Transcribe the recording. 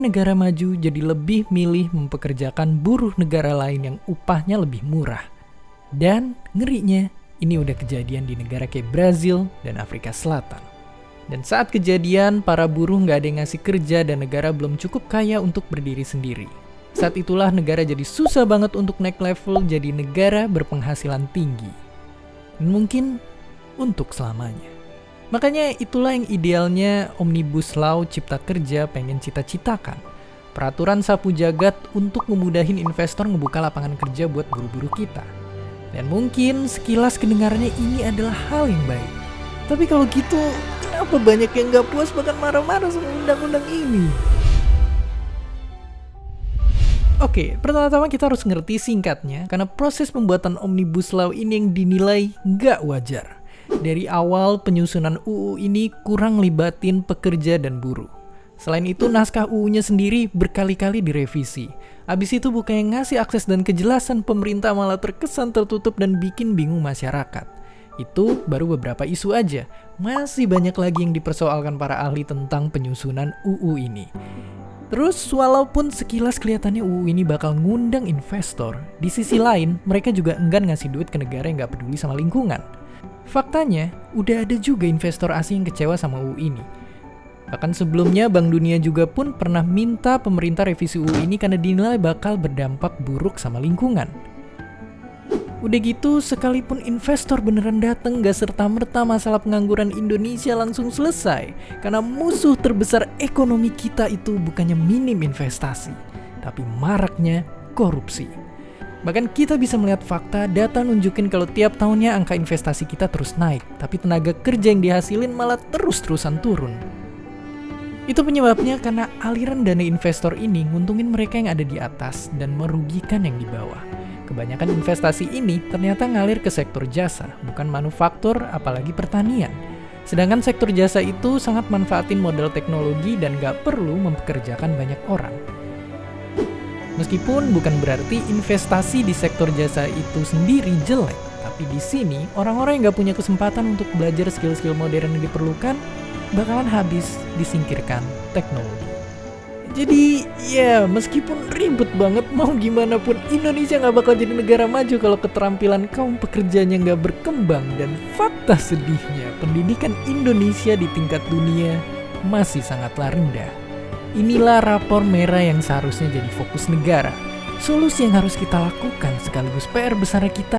negara maju jadi lebih milih mempekerjakan buruh negara lain yang upahnya lebih murah. Dan ngerinya, ini udah kejadian di negara kayak Brazil dan Afrika Selatan. Dan saat kejadian, para buruh nggak ada yang ngasih kerja dan negara belum cukup kaya untuk berdiri sendiri. Saat itulah negara jadi susah banget untuk naik level jadi negara berpenghasilan tinggi. Dan mungkin untuk selamanya. Makanya itulah yang idealnya Omnibus Law Cipta Kerja pengen cita-citakan. Peraturan sapu jagat untuk memudahin investor ngebuka lapangan kerja buat buruh-buruh kita. Dan mungkin sekilas kedengarannya ini adalah hal yang baik. Tapi kalau gitu, kenapa banyak yang gak puas bahkan marah-marah sama undang-undang ini? Oke, pertama-tama kita harus ngerti singkatnya, karena proses pembuatan Omnibus Law ini yang dinilai gak wajar. Dari awal penyusunan UU ini kurang libatin pekerja dan buruh. Selain itu, naskah UU-nya sendiri berkali-kali direvisi. Abis itu bukannya ngasih akses dan kejelasan, pemerintah malah terkesan tertutup dan bikin bingung masyarakat. Itu baru beberapa isu aja. Masih banyak lagi yang dipersoalkan para ahli tentang penyusunan UU ini. Terus, walaupun sekilas kelihatannya UU ini bakal ngundang investor, di sisi lain, mereka juga enggan ngasih duit ke negara yang gak peduli sama lingkungan. Faktanya, udah ada juga investor asing yang kecewa sama UU ini. Bahkan sebelumnya, Bank Dunia juga pun pernah minta pemerintah revisi UU ini karena dinilai bakal berdampak buruk sama lingkungan. Udah gitu, sekalipun investor beneran dateng, gak serta-merta masalah pengangguran Indonesia langsung selesai. Karena musuh terbesar ekonomi kita itu bukannya minim investasi, tapi maraknya korupsi. Bahkan kita bisa melihat fakta, data nunjukin kalau tiap tahunnya angka investasi kita terus naik, tapi tenaga kerja yang dihasilin malah terus-terusan turun. Itu penyebabnya karena aliran dana investor ini nguntungin mereka yang ada di atas dan merugikan yang di bawah. Kebanyakan investasi ini ternyata ngalir ke sektor jasa, bukan manufaktur apalagi pertanian. Sedangkan sektor jasa itu sangat manfaatin model teknologi dan gak perlu mempekerjakan banyak orang. Meskipun bukan berarti investasi di sektor jasa itu sendiri jelek, tapi di sini orang-orang yang gak punya kesempatan untuk belajar skill-skill modern yang diperlukan bakalan habis disingkirkan teknologi. Jadi ya meskipun ribet banget, mau gimana pun Indonesia gak bakal jadi negara maju kalau keterampilan kaum pekerjanya gak berkembang. Dan fakta sedihnya, pendidikan Indonesia di tingkat dunia masih sangatlah rendah. Inilah rapor merah yang seharusnya jadi fokus negara. Solusi yang harus kita lakukan sekaligus PR besar kita